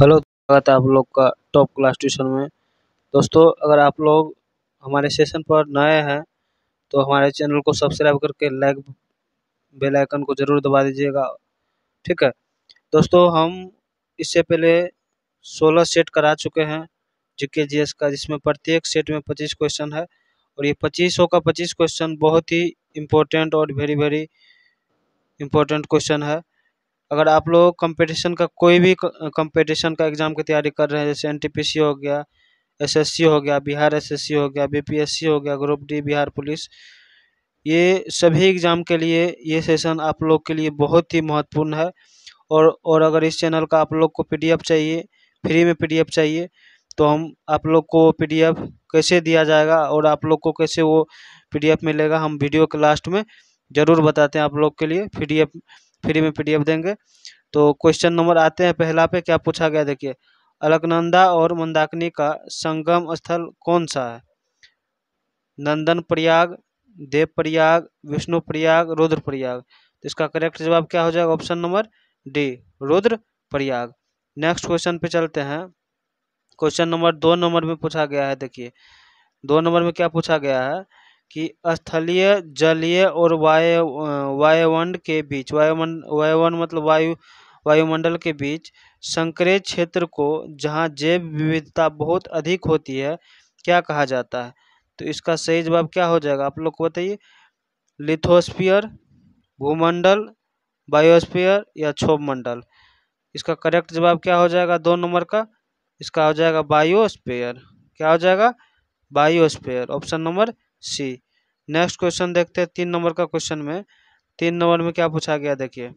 Hello, स्वागत है आप लोग का टॉप क्लास ट्यूशन में। दोस्तों, अगर आप लोग हमारे सेशन पर नए हैं तो हमारे चैनल को सब्सक्राइब करके लाइक बेल आइकन को ज़रूर दबा दीजिएगा। ठीक है दोस्तों, हम इससे पहले 16 सेट करा चुके हैं जीके जीएस का, जिसमें प्रत्येक सेट में 25 क्वेश्चन है और ये 25 का 25 क्वेश्चन बहुत ही इम्पोर्टेंट और वेरी वेरी इम्पोर्टेंट क्वेश्चन है। अगर आप लोग कंपटीशन का कोई भी कंपटीशन का एग्ज़ाम की तैयारी कर रहे हैं, जैसे एनटीपीसी हो गया, एसएससी हो गया, बिहार एसएससी हो गया, बीपीएससी हो गया, ग्रुप डी, बिहार पुलिस, ये सभी एग्ज़ाम के लिए ये सेशन आप लोग के लिए बहुत ही महत्वपूर्ण है। और अगर इस चैनल का आप लोग को पीडीएफ चाहिए, फ्री में पीडीएफ चाहिए, तो हम आप लोग को पीडीएफ कैसे दिया जाएगा और आप लोग को कैसे वो पीडीएफ मिलेगा, हम वीडियो के लास्ट में ज़रूर बताते हैं। आप लोग के लिए पीडीएफ फ्री में पीडीएफ देंगे। तो क्वेश्चन नंबर आते हैं पहला पे, क्या पूछा गया देखिए। अलकनंदा और मंदाकिनी का संगम स्थल कौन सा है? नंदन प्रयाग, देव प्रयाग, विष्णु प्रयाग, रुद्र प्रयाग। तो इसका करेक्ट जवाब क्या हो जाएगा? Option number D, Rudra Prayag. Next question पे चलते हैं। क्वेश्चन नंबर 2 नंबर में पूछा गया है, देखिए 2 नंबर में क्या पूछा गया है कि स्थलीय, जलीय और वायुमंड के बीच, वायुमंड मतलब वायुमंडल के बीच संकरे क्षेत्र को, जहाँ जैव विविधता बहुत अधिक होती है, क्या कहा जाता है? तो इसका सही जवाब क्या हो जाएगा आप लोग को बताइए। लिथोस्फीयर, भूमंडल, बायोस्फीयर या क्षोभ मंडल। इसका करेक्ट जवाब क्या हो जाएगा 2 नंबर का? इसका हो जाएगा बायोस्फीयर। क्या हो जाएगा? Biosphere, option number C. Next question देखते हैं 3 नंबर का। क्वेश्चन में 3 नंबर में क्या पूछा गया देखिए,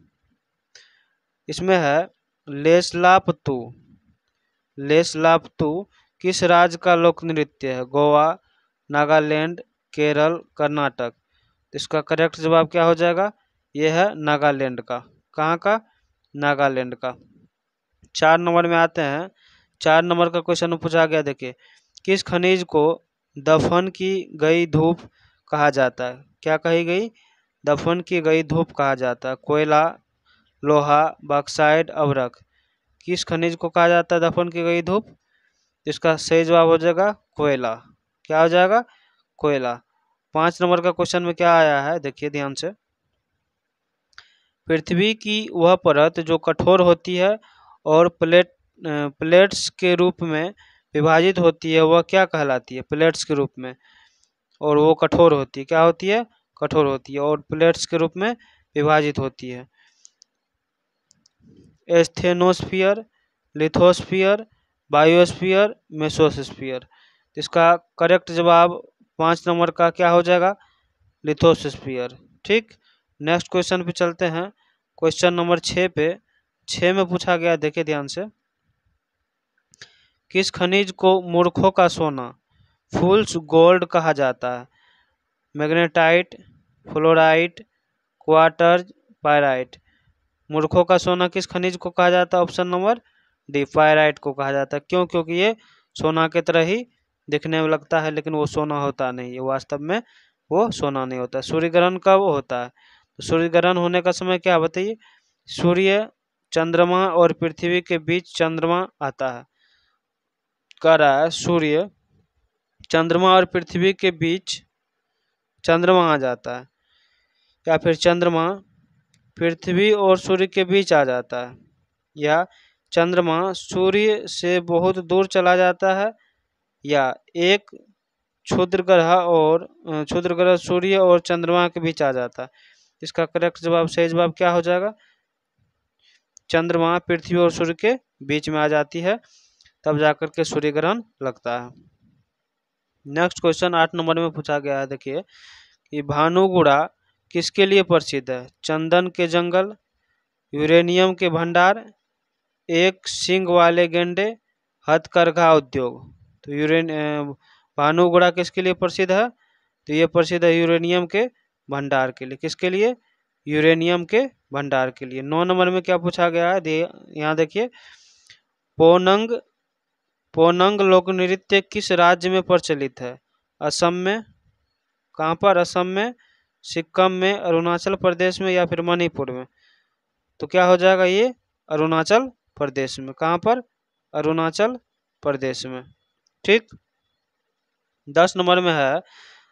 इसमें है लेस्लापतू। लेस्लापतू किस राज्य का लोक नृत्य है? गोवा, नागालैंड, केरल, कर्नाटक। इसका करेक्ट जवाब क्या हो जाएगा? यह है नागालैंड का। कहाँ का? नागालैंड का। 4 नंबर में आते हैं। 4 नंबर का क्वेश्चन में पूछा गया देखिए, किस खनिज को दफन की गई धूप कहा जाता है? क्या कही गई? दफन की गई धूप कहा जाता है। कोयला, लोहा, बॉक्साइट, अभ्रक। किस खनिज को कहा जाता है दफन की गई धूप? इसका सही जवाब हो जाएगा कोयला। क्या हो जाएगा? कोयला। 5 नंबर का क्वेश्चन में क्या आया है देखिए ध्यान से। पृथ्वी की वह परत जो कठोर होती है और प्लेट्स के रूप में विभाजित होती है, वह क्या कहलाती है? प्लेट्स के रूप में, और वो कठोर होती है। क्या होती है? कठोर होती है और प्लेट्स के रूप में विभाजित होती है। Asthenosphere, lithosphere, biosphere, mesosphere. इसका करेक्ट जवाब 5 नंबर का क्या हो जाएगा? लिथोस्फियर। ठीक, नेक्स्ट क्वेश्चन पे चलते हैं। क्वेश्चन नंबर 6 पे, 6 में पूछा गया देखिए ध्यान से, किस खनिज को मूर्खों का सोना, फूल्स गोल्ड कहा जाता है? Magnetite, fluorite, quartz, pyrite. मूर्खों का सोना किस खनिज को कहा जाता है? ऑप्शन नंबर डी, पायराइट को कहा जाता है। क्यों? क्योंकि ये सोना की तरह ही दिखने में लगता है, लेकिन वो सोना होता नहीं है, वास्तव में वो सोना नहीं होता। सूर्य ग्रहण कब होता है? तो सूर्य ग्रहण होने का समय क्या बताइए। सूर्य, चंद्रमा और पृथ्वी के बीच चंद्रमा आता है। कह रहा है सूर्य, चंद्रमा और पृथ्वी के बीच चंद्रमा आ जाता है, या फिर चंद्रमा पृथ्वी और सूर्य के बीच आ जाता है, या चंद्रमा सूर्य से बहुत दूर चला जाता है, या एक क्षुद्र ग्रह सूर्य और चंद्रमा के बीच आ जाता है। इसका करेक्ट जवाब, सही जवाब क्या हो जाएगा? चंद्रमा पृथ्वी और सूर्य के बीच में आ जाती है, तब जाकर के सूर्य ग्रहण लगता है। नेक्स्ट क्वेश्चन 8 नंबर में पूछा गया है देखिए कि भानुगुड़ा किसके लिए प्रसिद्ध है? चंदन के जंगल, यूरेनियम के भंडार, एक सींग वाले गेंडे, हथकरघा उद्योग। तो भानुगुड़ा किसके लिए प्रसिद्ध है? तो ये प्रसिद्ध है यूरेनियम के भंडार के लिए। किसके लिए? यूरेनियम के भंडार के लिए। 9 नंबर में क्या पूछा गया है यहाँ देखिए, पोनंग लोक नृत्य किस राज्य में प्रचलित है? असम में। कहाँ पर? असम में, सिक्किम में, अरुणाचल प्रदेश में, या फिर मणिपुर में। तो क्या हो जाएगा ये? अरुणाचल प्रदेश में। कहाँ पर? अरुणाचल प्रदेश में। ठीक, 10 नंबर में है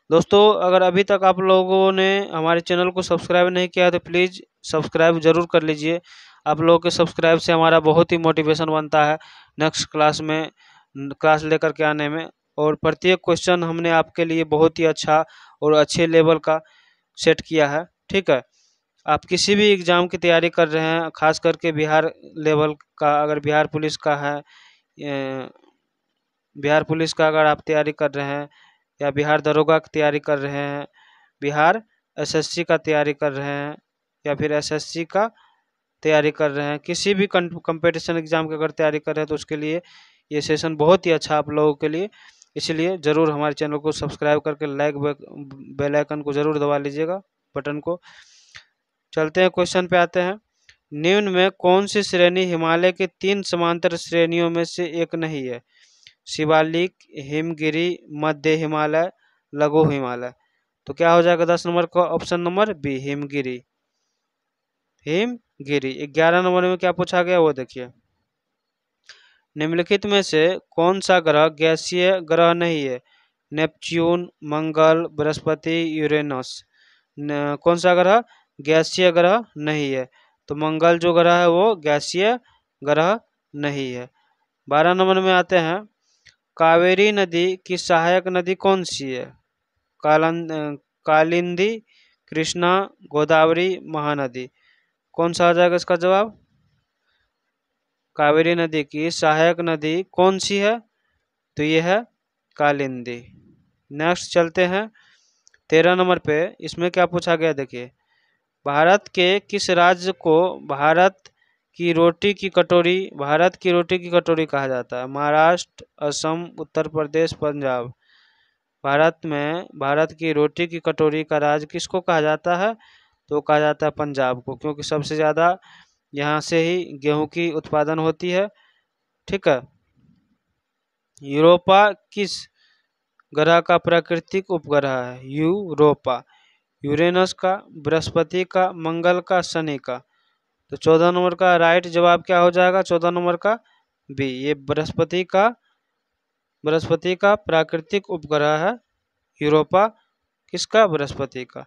दोस्तों, अगर अभी तक आप लोगों ने हमारे चैनल को सब्सक्राइब नहीं किया तो प्लीज़ सब्सक्राइब जरूर कर लीजिए। आप लोगों के सब्सक्राइब से हमारा बहुत ही मोटिवेशन बनता है नेक्स्ट क्लास में क्लास लेकर के आने में। और प्रत्येक क्वेश्चन हमने आपके लिए बहुत ही अच्छा और अच्छे लेवल का सेट किया है। ठीक है, आप किसी भी एग्ज़ाम की तैयारी कर रहे हैं, खास करके बिहार लेवल का, अगर बिहार पुलिस का है, बिहार पुलिस का अगर आप तैयारी कर रहे हैं, या बिहार दरोगा की तैयारी कर रहे हैं, बिहार एसएससी का तैयारी कर रहे हैं, या फिर एसएससी का तैयारी कर रहे हैं, किसी भी कंपटीशन एग्जाम की अगर तैयारी कर रहे हैं तो उसके लिए ये सेशन बहुत ही अच्छा आप लोगों के लिए। इसलिए ज़रूर हमारे चैनल को सब्सक्राइब करके लाइक बेल आइकन को ज़रूर दबा लीजिएगा, बटन को। चलते हैं क्वेश्चन पे आते हैं। निम्न में कौन सी श्रेणी हिमालय के 3 समांतर श्रेणियों में से एक नहीं है? शिवालिक, हिमगिरी, मध्य हिमालय, लघु हिमालय। तो क्या हो जाएगा 10 नंबर का option number B, Himgiri. Himgiri. 11 number में क्या पूछा गया वो देखिए। निम्नलिखित में से कौन सा ग्रह गैसीय ग्रह नहीं है? नेपच्यून, मंगल, बृहस्पति, यूरेनस। कौन सा ग्रह गैसीय ग्रह नहीं है? तो मंगल जो ग्रह है वो गैसीय ग्रह नहीं है। 12 नंबर में आते हैं। कावेरी नदी की सहायक नदी कौन सी है? कालिंदी, कृष्णा, गोदावरी, महानदी। कौन सा आ जाएगा इसका जवाब? कावेरी नदी की सहायक नदी कौन सी है? तो ये है कालिंदी। नेक्स्ट चलते हैं 13 नंबर पे। इसमें क्या पूछा गया देखिए। भारत के किस राज्य को भारत की रोटी की कटोरी कहा जाता है? महाराष्ट्र, असम, उत्तर प्रदेश, पंजाब। भारत में भारत की रोटी की कटोरी का राज्य किसको कहा जाता है? तो कहा जाता है पंजाब को, क्योंकि सबसे ज़्यादा यहाँ से ही गेहूं की उत्पादन होती है। ठीक है। यूरोपा किस ग्रह का प्राकृतिक उपग्रह है? यूरोपा। यूरेनस का, बृहस्पति का, मंगल का, शनि का। तो 14 नंबर का राइट जवाब क्या हो जाएगा? 14 नंबर का बी, ये बृहस्पति का प्राकृतिक उपग्रह है यूरोपा। किसका? बृहस्पति का।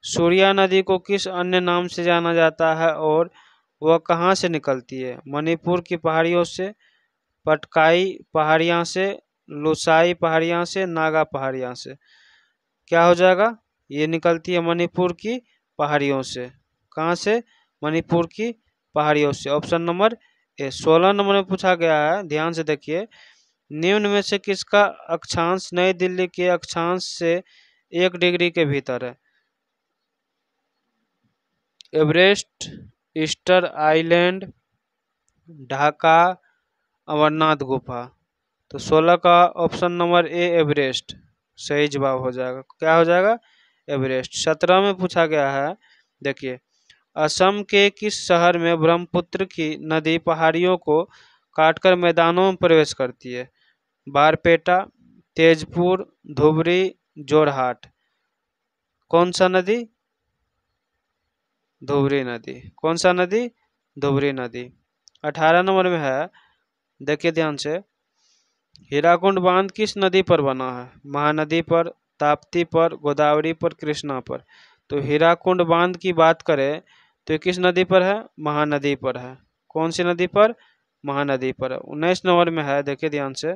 सूर्या नदी को किस अन्य नाम से जाना जाता है और वह कहाँ से निकलती है? मणिपुर की पहाड़ियों से, पटकाई पहाड़ियाँ से, लुसाई पहाड़ियाँ से, नागा पहाड़ियाँ से। क्या हो जाएगा? ये निकलती है मणिपुर की पहाड़ियों से। कहाँ से? मणिपुर की पहाड़ियों से। Option number A. 16 नंबर में पूछा गया है, ध्यान से देखिए। निम्न में से किसका अक्षांश नई दिल्ली के अक्षांश से 1 डिग्री के भीतर है? Everest, Easter island, Dhaka, Amarnath गुफा। तो 16 का ऑप्शन नंबर ए एवरेस्ट सही जवाब हो जाएगा। क्या हो जाएगा? एवरेस्ट। 17 में पूछा गया है, देखिए। असम के किस शहर में ब्रह्मपुत्र की नदी पहाड़ियों को काटकर मैदानों में प्रवेश करती है? बारपेटा, तेजपुर, धुबरी, जोरहाट। कौन सा नदी? धुबरी नदी। कौन सा नदी? धुबरी नदी। 18 नंबर में है, देखिए ध्यान से। हीराकुंड बांध किस नदी पर बना है? महानदी पर, ताप्ती पर, गोदावरी पर, कृष्णा पर। तो हीराकुंड बांध की बात करें तो ये किस नदी पर है? महानदी पर है। कौन सी नदी पर? महानदी पर है। 19 नंबर में है, देखिए ध्यान से।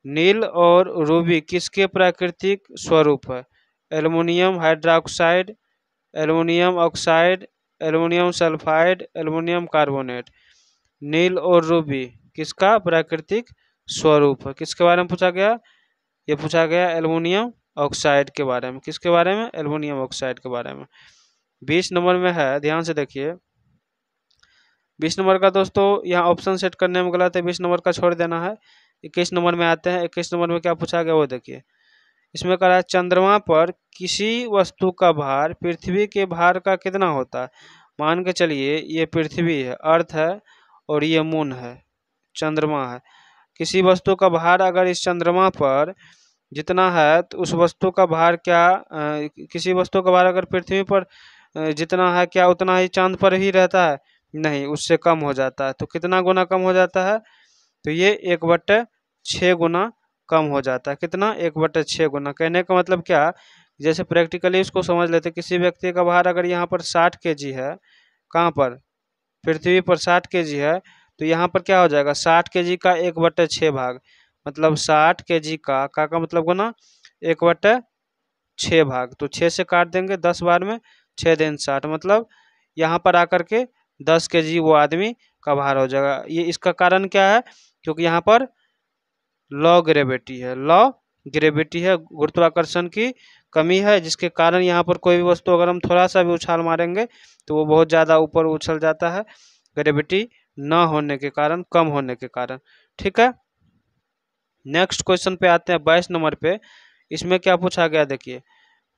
नील और रूबी किसके प्राकृतिक स्वरूप है? Aluminium hydroxide, aluminium oxide, aluminium sulphide, aluminium carbonate. नील और रूबी किसका प्राकृतिक स्वरूप है? किसके बारे में पूछा गया? ये पूछा गया एल्युमिनियम ऑक्साइड के बारे में। किसके बारे में? एल्युमिनियम ऑक्साइड के बारे में। 20 नंबर में है, ध्यान से देखिए। 20 नंबर का दोस्तों यहाँ ऑप्शन सेट करने में गलत है, 20 नंबर का छोड़ देना है। 21 नंबर में आते हैं। 21 नंबर में क्या पूछा गया वो देखिए। इसमें कह रहा है चंद्रमा पर किसी वस्तु का भार पृथ्वी के भार का कितना होता है? मान के चलिए ये पृथ्वी है, अर्थ है, और ये मून है, चंद्रमा है। किसी वस्तु का भार अगर इस चंद्रमा पर जितना है तो उस वस्तु का भार क्या किसी वस्तु का भार अगर पृथ्वी पर जितना है, क्या उतना ही चांद पर ही रहता है? नहीं, उससे कम हो जाता है। तो कितना गुना कम हो जाता है? तो ये 1/6 गुना कम हो जाता है। कितना? 1/6 गुना। कहने का मतलब क्या, जैसे प्रैक्टिकली इसको समझ लेते, किसी व्यक्ति का भार अगर यहाँ पर 60 kg है, कहाँ पर, पृथ्वी पर 60 kg है, तो यहाँ पर क्या हो जाएगा, 60 kg का 1/6 भाग, मतलब 60 kg का मतलब गुना 1/6 भाग, तो 6 से काट देंगे, 10 बार में 6 दिन 60, मतलब यहाँ पर आकर के 10 kg वो आदमी का भार हो जाएगा। ये इसका कारण क्या है, क्योंकि यहाँ पर लॉ ग्रेविटी है, लॉ ग्रेविटी है, गुरुत्वाकर्षण की कमी है, जिसके कारण यहाँ पर कोई भी वस्तु अगर हम थोड़ा सा भी उछाल मारेंगे तो वो बहुत ज़्यादा ऊपर उछल जाता है, ग्रेविटी न होने के कारण, कम होने के कारण। ठीक है, नेक्स्ट क्वेश्चन पे आते हैं 22 नंबर पे। इसमें क्या पूछा गया, देखिए,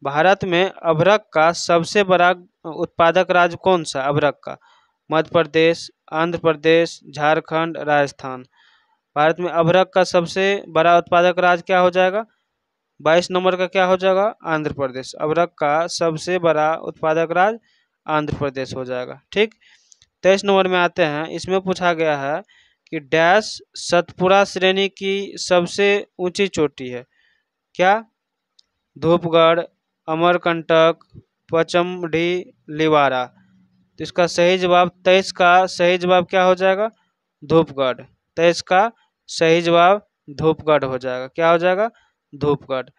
भारत में अभ्रक का सबसे बड़ा उत्पादक राज्य कौन सा? अभ्रक का, मध्य प्रदेश, आंध्र प्रदेश, झारखंड, राजस्थान। भारत में अभ्रक का सबसे बड़ा उत्पादक राज्य क्या हो जाएगा? 22 नंबर का क्या हो जाएगा? आंध्र प्रदेश। अभ्रक का सबसे बड़ा उत्पादक राज्य आंध्र प्रदेश हो जाएगा। ठीक, 23 नंबर में आते हैं। इसमें पूछा गया है कि डैश सतपुरा श्रेणी की सबसे ऊंची चोटी है, क्या? धूपगढ़, अमरकंटक, पचमढ़ी, लिवारा। तो इसका सही जवाब 23 का सही जवाब क्या हो जाएगा? धूपगढ़। 23 का सही जवाब धूपगढ़ हो जाएगा। क्या हो जाएगा? धूपगढ़।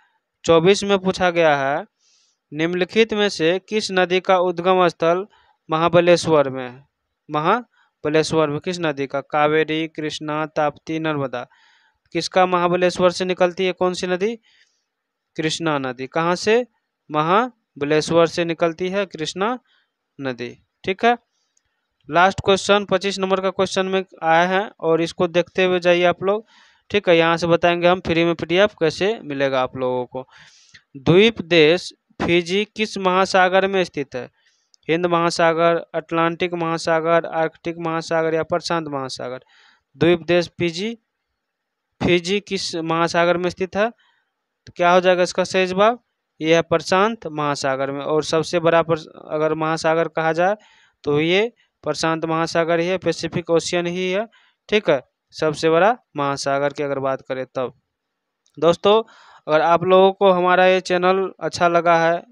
24 में पूछा गया है, निम्नलिखित में से किस नदी का उद्गम स्थल महाबलेश्वर में है? महाबलेश्वर में किस नदी का? कावेरी, कृष्णा, ताप्ती, नर्मदा। किसका महाबलेश्वर से निकलती है, कौन सी नदी? कृष्णा नदी। कहाँ से? महाबलेश्वर से निकलती है कृष्णा नदी। ठीक है, लास्ट क्वेश्चन 25 नंबर का क्वेश्चन में आया है और इसको देखते हुए जाइए आप लोग। ठीक है, यहाँ से बताएंगे हम फ्री में PDF कैसे मिलेगा आप लोगों को। द्वीप देश फिजी किस महासागर में स्थित है? हिंद महासागर, अटलांटिक महासागर, आर्कटिक महासागर या प्रशांत महासागर। द्वीप देश फिजी किस महासागर में स्थित है? तो क्या हो जाएगा इसका सही जवाब? यह है प्रशांत महासागर में। और सबसे बड़ा अगर महासागर कहा जाए तो ये प्रशांत महासागर ही है, पैसिफिक ओशियन ही है। ठीक है, सबसे बड़ा महासागर की अगर बात करें तब। दोस्तों, अगर आप लोगों को हमारा ये चैनल अच्छा लगा है,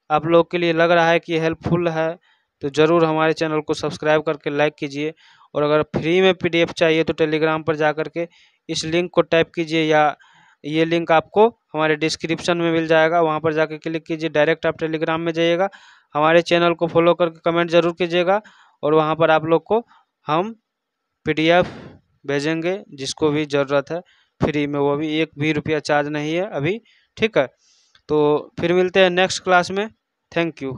आप लोग के लिए लग रहा है कि हेल्पफुल है, तो ज़रूर हमारे चैनल को सब्सक्राइब करके लाइक कीजिए। और अगर फ्री में PDF चाहिए तो टेलीग्राम पर जा कर के इस लिंक को टाइप कीजिए, या ये लिंक आपको हमारे डिस्क्रिप्शन में मिल जाएगा, वहाँ पर जाकर क्लिक कीजिए, डायरेक्ट आप टेलीग्राम में जाइएगा। हमारे चैनल को फॉलो करके कमेंट जरूर कीजिएगा, और वहाँ पर आप लोग को हम PDF भेजेंगे जिसको भी ज़रूरत है, फ्री में, वो भी 1 भी रुपया चार्ज नहीं है अभी। ठीक है, तो फिर मिलते हैं नेक्स्ट क्लास में। Thank you.